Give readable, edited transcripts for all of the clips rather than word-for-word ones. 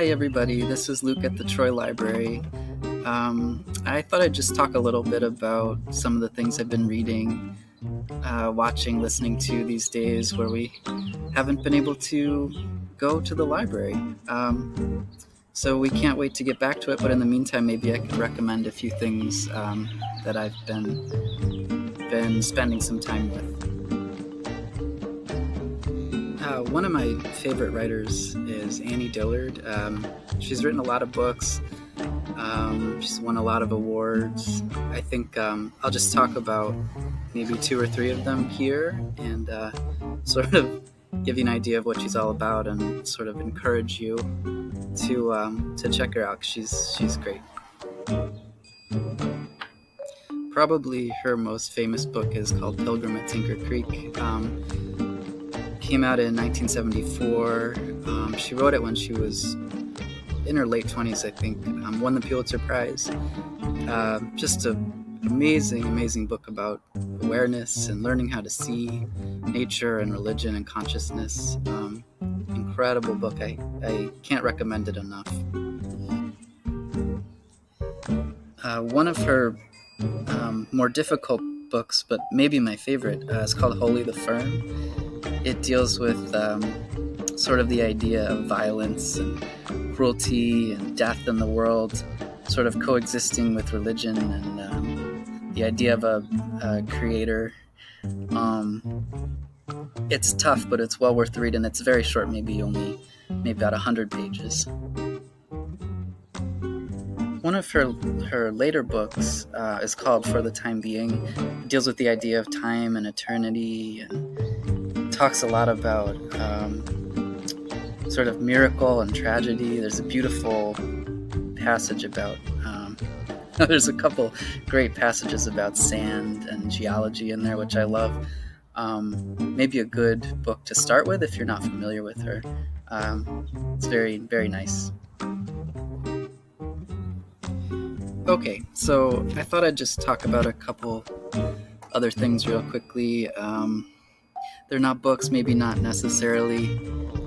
Hi, everybody. This is Luke at the Troy Library. I thought I'd just talk a little bit about some of the things I've been reading, watching, listening to these days where we haven't been able to go to the library. So we can't wait to get back to it, but in the meantime, maybe I could recommend a few things that I've been spending some time with. One of my favorite writers is Annie Dillard. She's written a lot of books. She's won a lot of awards. I think I'll just talk about maybe 2 or 3 of them here and sort of give you an idea of what she's all about and sort of encourage you to check her out, 'cause she's great. Probably her most famous book is called Pilgrim at Tinker Creek. Came out in 1974. She wrote it when she was in her late 20s, I think. Won the Pulitzer Prize. Just an amazing book about awareness and learning how to see nature and religion and consciousness. Incredible book. I can't recommend it enough. One of her more difficult books, but maybe my favorite, is called Holy the Fern. It deals with sort of the idea of violence and cruelty and death in the world sort of coexisting with religion and the idea of a creator. It's tough, but it's well worth the read, and it's very short, maybe about 100 pages. One of her later books is called For the Time Being. It deals with the idea of time and eternity and talks a lot about sort of miracle and tragedy. There's a beautiful passage about there's a couple great passages about sand and geology in there, which I love. Maybe a good book to start with if you're not familiar with her. It's very, very nice. Okay, so I thought I'd just talk about a couple other things real quickly. They're not books, maybe not necessarily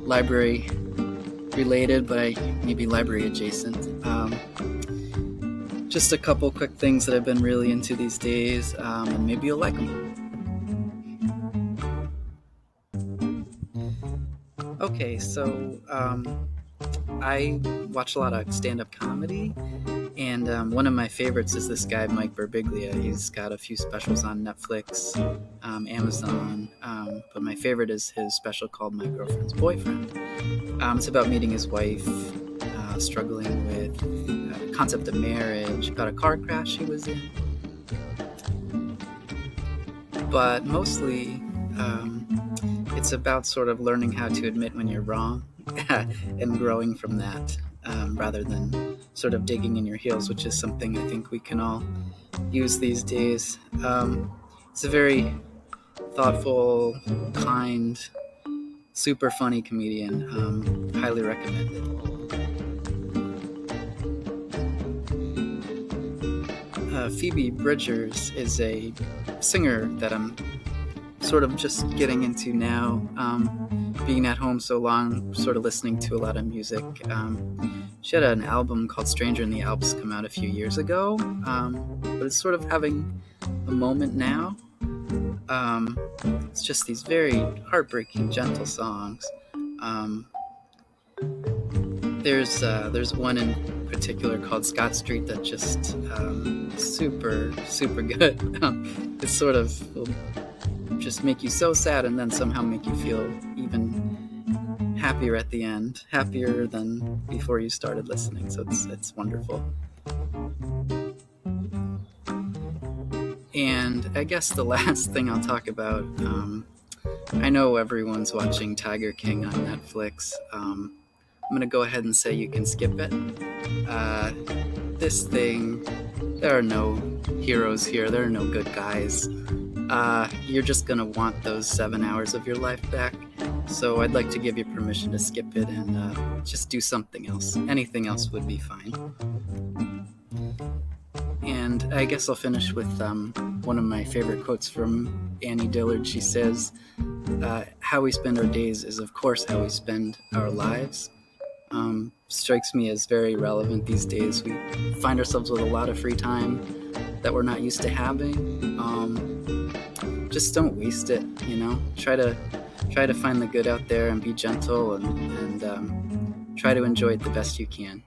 library related, but maybe library adjacent. Just a couple quick things that I've been really into these days, and maybe you'll like them. Okay, so I watch a lot of stand-up comedy, and one of my favorites is this guy, Mike Birbiglia. He's got a few specials on Netflix, Amazon, but my favorite is his special called My Girlfriend's Boyfriend. It's about meeting his wife, struggling with the concept of marriage, about a car crash he was in. But mostly, it's about sort of learning how to admit when you're wrong and growing from that, rather than sort of digging in your heels, which is something I think we can all use these days. It's a very thoughtful, kind, super funny comedian. Highly recommend it. Phoebe Bridgers is a singer that I'm sort of just getting into now, being at home so long, sort of listening to a lot of music. She had an album called Stranger in the Alps come out a few years ago, but it's sort of having a moment now. It's just these very heartbreaking, gentle songs. There's one in particular called Scott Street that just super good. It's sort of just make you so sad and then somehow make you feel even happier at the end, happier than before you started listening. So it's wonderful. And I guess the last thing I'll talk about, I know everyone's watching Tiger King on Netflix. I'm going to go ahead and say you can skip it. This thing, there are no heroes here. There are no good guys. You're just going to want those 7 hours of your life back. So I'd like to give you permission to skip it and just do something else. Anything else would be fine. And I guess I'll finish with one of my favorite quotes from Annie Dillard. She says, how we spend our days is, of course, how we spend our lives. strikes me as very relevant these days. We find ourselves with a lot of free time that we're not used to having. Just don't waste it, try to find the good out there and be gentle, and try to enjoy it the best you can.